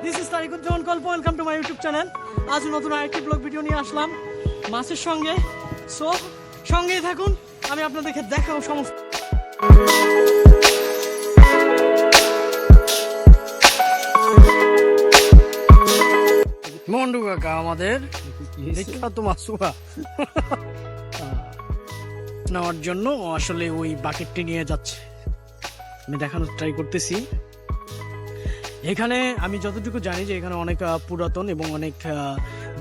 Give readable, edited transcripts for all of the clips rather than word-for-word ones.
This is তারিকুজ্জামানকল্প, welcome to my YouTube channel. আজ নতুন আরেকটি ব্লগ ভিডিও নিয়ে আসলাম মাছের সঙ্গে। সো সঙ্গেই থাকুন, আমি আপনাদেরকে দেখাবো সমস্ত। মন্ডু কাকা আমাদের বিখ্যাত মাছুয়া নেওয়ার জন্য আসলে ওই বাকেটটি নিয়ে যাচ্ছে। আমি দেখানোর ট্রাই করতেছি। এখানে আমি যতটুকু জানি যে এখানে অনেক পুরাতন এবং অনেক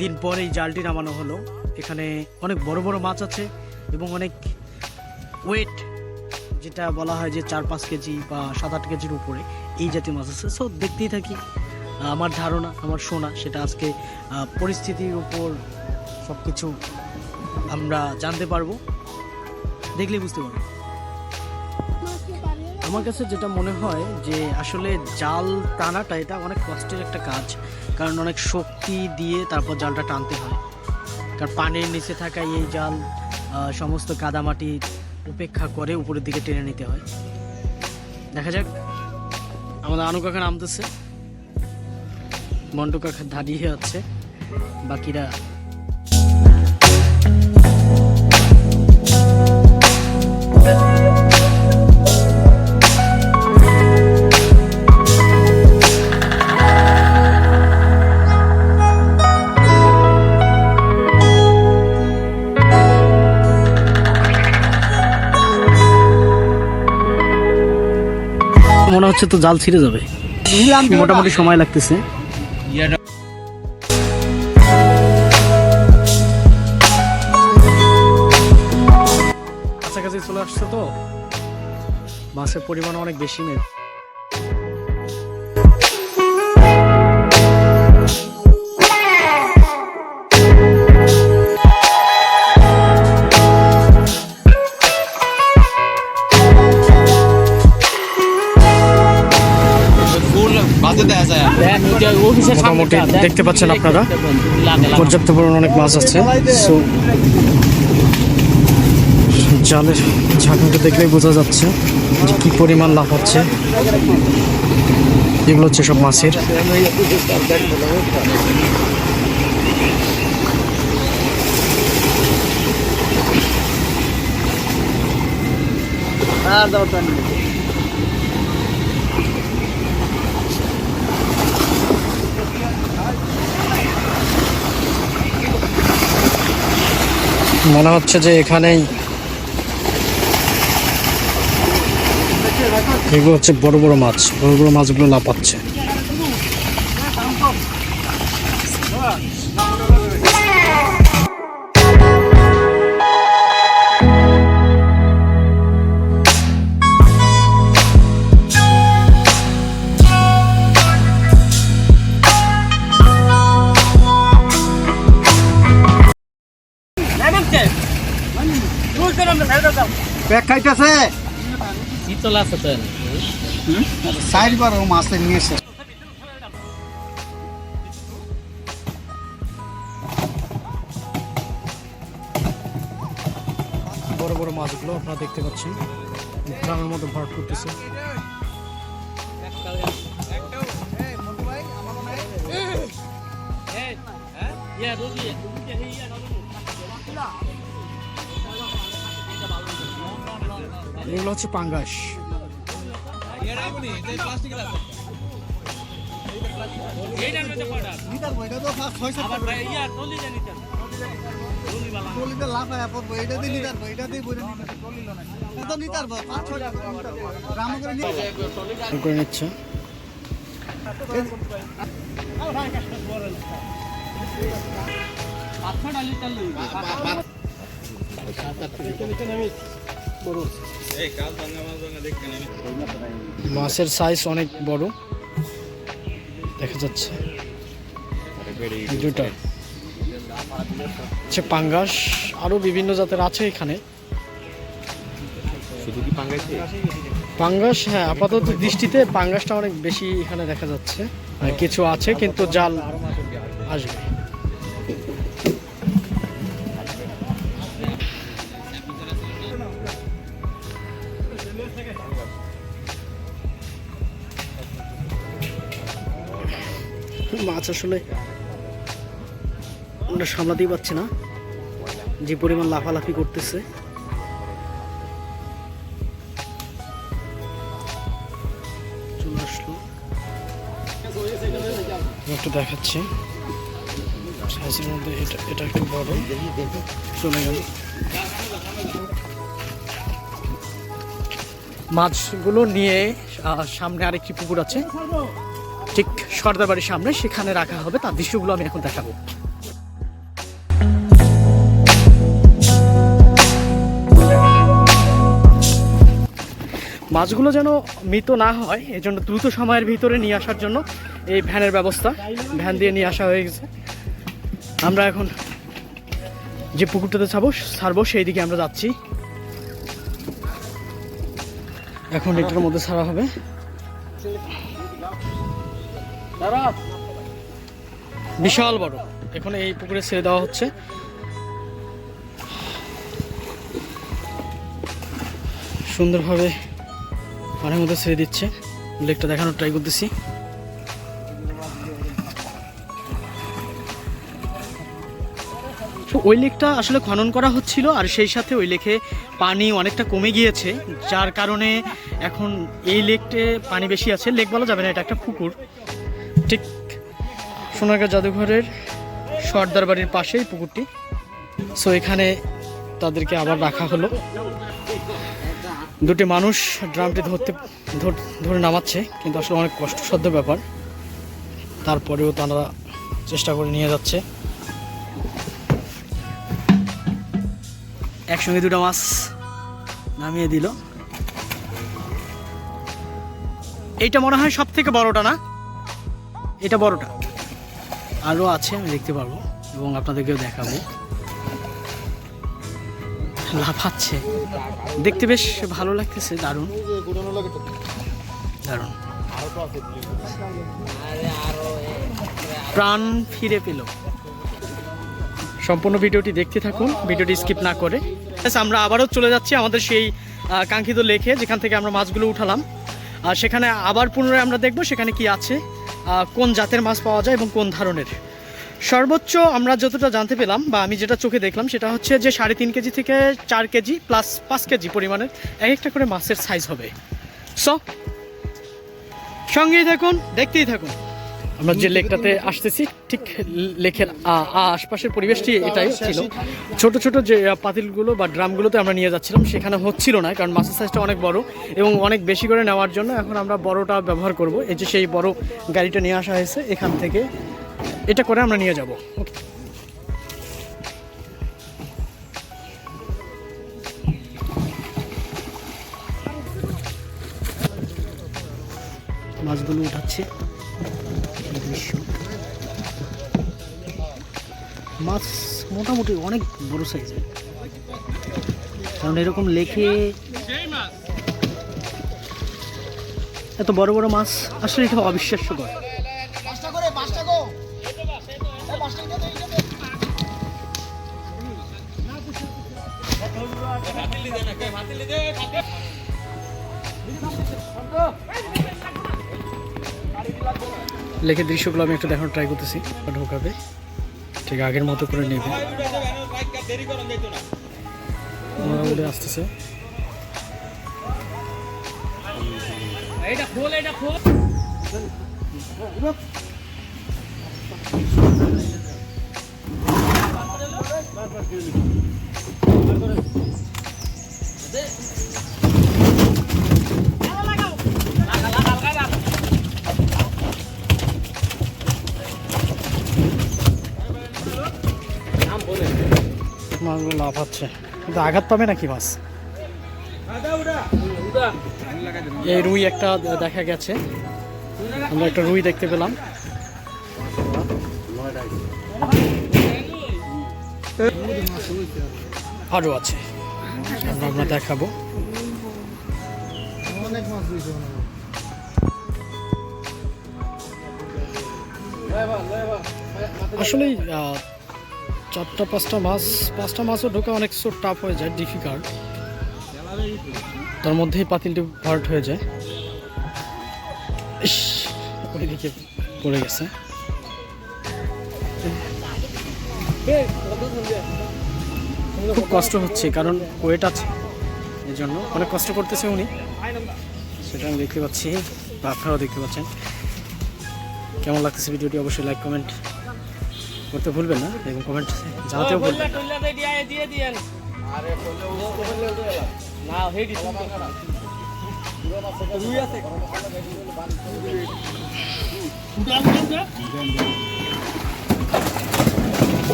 দিন পর এই জালটি নামানো হলো। এখানে অনেক বড় বড় মাছ আছে এবং অনেক ওয়েট, যেটা বলা হয় যে 4-5 কেজি বা 7-8 কেজির উপরে এই জাতীয় মাছ আছে। সো দেখতেই থাকি। আমার ধারণা, আমার শোনা, সেটা আজকে পরিস্থিতির উপর সব কিছু আমরা জানতে পারবো, দেখলেই বুঝতে পারবো। আমার কাছে যেটা মনে হয় যে আসলে জাল টানাটা এটা অনেক কষ্টের একটা কাজ, কারণ অনেক শক্তি দিয়ে তারপর জালটা টানতে হয়। কারণ পানির নিচে থাকা এই জাল সমস্ত কাদামাটি উপেক্ষা করে উপরের দিকে টেনে নিতে হয়। দেখা যাক, আমাদের আনু কাকা নামতেছে, মন্টু কাকা দাঁড়িয়ে আছে, বাকিরা মনে হচ্ছে তো জাল ছিঁড়ে যাবে, মোটামুটি সময় লাগতেছে। কাছাকাছি চলে আসছে তো, মাছের পরিমাণ অনেক বেশি নেই। মোটামুটি দেখতে পাচ্ছেন আপনারা পর্যাপ্ত পরিমাণ অনেক মাছ আছে। সো জালের ঝাঁকুটা দেখলেই বোঝা যাচ্ছে যে কি পরিমাণ লাভ হচ্ছে। এগুলো হচ্ছে সব মাছের। মনে হচ্ছে যে এখানেই এগুলো হচ্ছে বড় বড় মাছ, বড় বড় মাছগুলো লাফাচ্ছে। খাইতেছে শীতল আছে তো চারবার মাছের নিয়ে এসে বড় বড় মাছগুলো আপনারা দেখতে পাচ্ছেন গ্রামের মতো ভরাট করতেছে। এগুলো হচ্ছে পাঙ্গাস। করে নিচ্ছে মাছের সাইজ অনেক বড় দেখা যাচ্ছে। দুটা হচ্ছে পাঙ্গাস, আরো বিভিন্ন জাতের আছে এখানে। পাঙ্গাস, হ্যাঁ, আপাতত দৃষ্টিতে পাঙ্গাসটা অনেক বেশি এখানে দেখা যাচ্ছে। কিছু আছে কিন্তু জাল আসবে। মাছ আসলে আমরা সামলাতেই পারছি না, যে পরিমাণ লাফালাফি করতেছে। চলে আসলো, একটু দেখাচ্ছি সাইজের মধ্যে। এটা একটু বড়, চলে গেল। মাছগুলো নিয়ে সামনে আরেকটি পুকুর আছে, ঠিক সর্দার বাড়ির সামনে, সেখানে রাখা হবে। তার দৃশ্যগুলো আমি এখন দেখাবো। মাছগুলো যেন মৃত না হয়, এজন্য দ্রুত সময়ের ভিতরে নিয়ে আসার জন্য এই ভ্যানের ব্যবস্থা, ভ্যান দিয়ে নিয়ে আসা হয়ে গেছে। আমরা এখন যে পুকুরটাতে ছাড়বো সেই দিকে আমরা যাচ্ছি। এখন এটার মধ্যে ছাড়া হবে। বিশাল বড়, এখন এই পুকুরে ছেড়ে দেওয়া হচ্ছে। সুন্দরভাবে পানির মধ্যে ছেড়ে দিচ্ছে। লেকটা দেখানোর ট্রাই করতেছি। ওই লেকটা আসলে খনন করা হচ্ছিল, আর সেই সাথে ওই লেকে পানি অনেকটা কমে গিয়েছে, যার কারণে এখন এই লেকটে পানি বেশি আছে। লেক বলা যাবে না, এটা একটা পুকুর। ঠিক সোনারগাঁ জাদুঘরের সর্দার বাড়ির পাশেই পুকুরটি। সো এখানে তাদেরকে আবার রাখা হলো। দুটি মানুষ ড্রামটি ধরে নামাচ্ছে, কিন্তু আসলে অনেক কষ্টসাধ্য ব্যাপার। তারপরেও তারা চেষ্টা করে নিয়ে যাচ্ছে। একসঙ্গে দুটো মাছ নামিয়ে দিল। এইটা মনে হয় সব থেকে বড়টা, না? এটা বড়টা, আরও আছে, আমি দেখতে পারবো এবং আপনাদেরকেও দেখাবো। লাফাচ্ছে, দেখতে বেশ ভালো লাগতেছে। দারুণ দারুণ, প্রাণ ফিরে পেল। সম্পূর্ণ ভিডিওটি দেখতে থাকুন, ভিডিওটি স্কিপ না করে। আমরা আবারও চলে যাচ্ছি আমাদের সেই কাঙ্ক্ষিত লেকে, যেখান থেকে আমরা মাছগুলো উঠালাম। আর সেখানে আবার পুনরায় আমরা দেখব সেখানে কি আছে, কোন জাতের মাছ পাওয়া যায় এবং কোন ধরনের। সর্বোচ্চ আমরা যতটা জানতে পেলাম, বা আমি যেটা চোখে দেখলাম, সেটা হচ্ছে যে 3.5 কেজি থেকে 4 কেজি প্লাস 5 কেজি পরিমাণের এক একটা করে মাছের সাইজ হবে। সো সঙ্গেই থাকুন, দেখতেই থাকুন। আমরা যে লেকটাতে আসতেছি, ঠিক লেকের আশপাশের পরিবেশটি এটাই ছিল। ছোট ছোট যে পাতিলগুলো বা ড্রামগুলোতে আমরা নিয়ে যাচ্ছিলাম, সেখানে হচ্ছিল না, কারণ মাছের সাইজটা অনেক বড় এবং অনেক বেশি করে নেওয়ার জন্য এখন আমরা বড়টা ব্যবহার করব। এই যে সেই বড় গাড়িটা নিয়ে আসা হয়েছে, এখান থেকে এটা করে আমরা নিয়ে যাব। ওকে, মাছগুলো উঠাচ্ছে। মাছ মোটামুটি অনেক বড় সাইজের, কারণ এরকম লেকে এত বড় বড় মাছ আসলে এটা অবিশ্বাস্যকর। লেকের দৃশ্যগুলো আমি একটু দেখানোর ট্রাই করতেছি। ঢোকাবে, ঠিক আগের মতো করে নেবে, আসতেছে। মাছগুলো লাফাচ্ছে, কিন্তু আঘাত পাবে নাকি মাছ? এই রুই একটা দেখা গেছে, আমরা একটা রুই দেখতে পেলাম। আরও আছে, আমরা দেখাবো। আসলে 4-5টা মাছও ঢোকা অনেক টাফ হয়ে যায়, ডিফিকাল্ট। তার মধ্যেই পাতিলটি ভার্ট হয়ে যায়। ওইদিকে পড়ে গেছে। খুব কষ্ট হচ্ছে কারণ ওয়েট আছে, এই জন্য অনেক কষ্ট করতেছে উনি, সেটা আমি দেখতে পাচ্ছি বা আপনারাও দেখতে পাচ্ছেন। কেমন লাগতেছে ভিডিওটি অবশ্যই লাইক কমেন্ট করতে ভুলবেন না এবং কমেন্ট জানাতেও ভুলবেন না।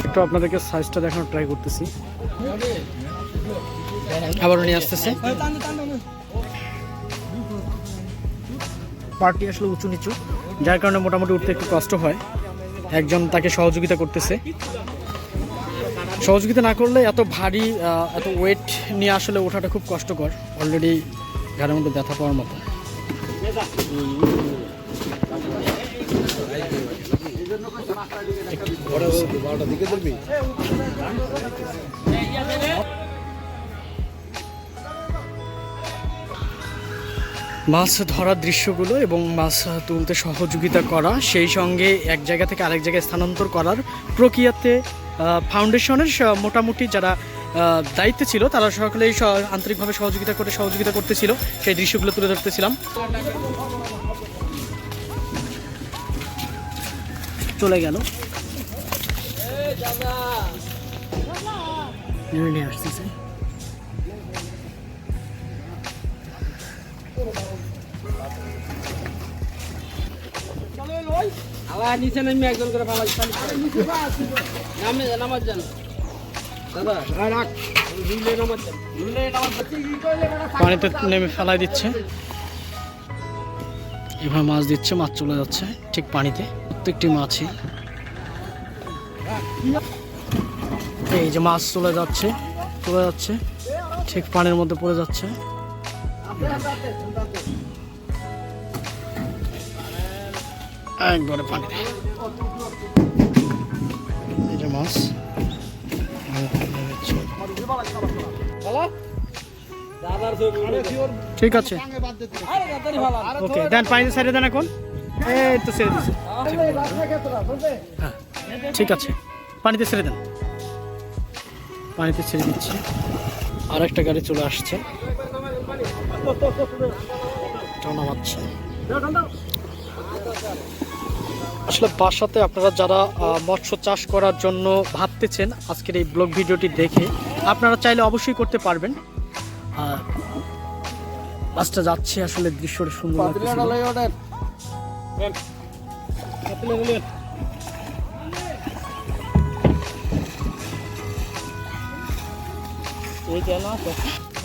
একটু আপনাদেরকে সাইজটা দেখানোর ট্রাই করতেছি, আবারও নিয়ে আসতেছে। পার্টি আসলে উঁচু নিচু, যার কারণে মোটামুটি উঠতে একটু কষ্ট হয়। একজন তাকে সহযোগিতা করতেছে, সহযোগিতা না করলে এত ভারী এত ওয়েট নিয়ে আসলে ওঠাটা খুব কষ্টকর। অলরেডি ঘাড়ের মধ্যে ব্যথা পাওয়ার মতো। মাছ ধরার দৃশ্যগুলো এবং মাছ তুলতে সহযোগিতা করা, সেই সঙ্গে এক জায়গা থেকে আরেক জায়গায় স্থানান্তর করার প্রক্রিয়াতে ফাউন্ডেশনের মোটামুটি যারা দায়িত্বে ছিল তারা সকলেই আন্তরিকভাবে সহযোগিতা করতেছিল। সেই দৃশ্যগুলো তুলে ধরতেছিলাম। চলে গেল, নিয়ে আসতেছে। আবার নিচে নেমে একজন করে নামাজ যান দাদা, পানিতে নেমে ফেলাই দিচ্ছে, এভাবে মাছ দিচ্ছে, মাছ চলে যাচ্ছে ঠিক পানিতে। প্রত্যেকটি মাছই এই যে মাছ চলে যাচ্ছে ঠিক পানির মধ্যে পড়ে যাচ্ছে। একবারে পানিতে এই যে মাছ ঠিক আছে, ওকে দেন, পানিতে ছেড়ে দেন এখন। এই তো ছেড়ে দিচ্ছে, হ্যাঁ ঠিক আছে, পানিতে ছেড়ে দেন। পানিতে ছেড়ে দিচ্ছি। আর একটা গাড়ি চলে আসছে, নামাচ্ছে। আসলে বাসাতে আপনারা যারা মৎস্য চাষ করার জন্য ভাবতেছেন, আজকের এই ব্লগ ভিডিওটি দেখে আপনারা চাইলে অবশ্যই করতে পারবেন। আর মাছটা যাচ্ছে, আসলে দৃশ্যটা সুন্দর লাগছে।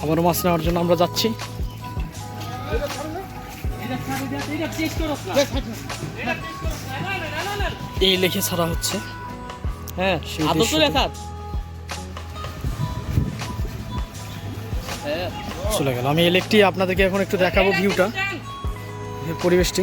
আবারও মাছ নেওয়ার জন্য আমরা যাচ্ছি। এই লেখে ছাড়া হচ্ছে, হ্যাঁ চলে গেল। আমি এই লেকটি আপনাদেরকে এখন একটু দেখাবো, ভিউটা, পরিবেশটি।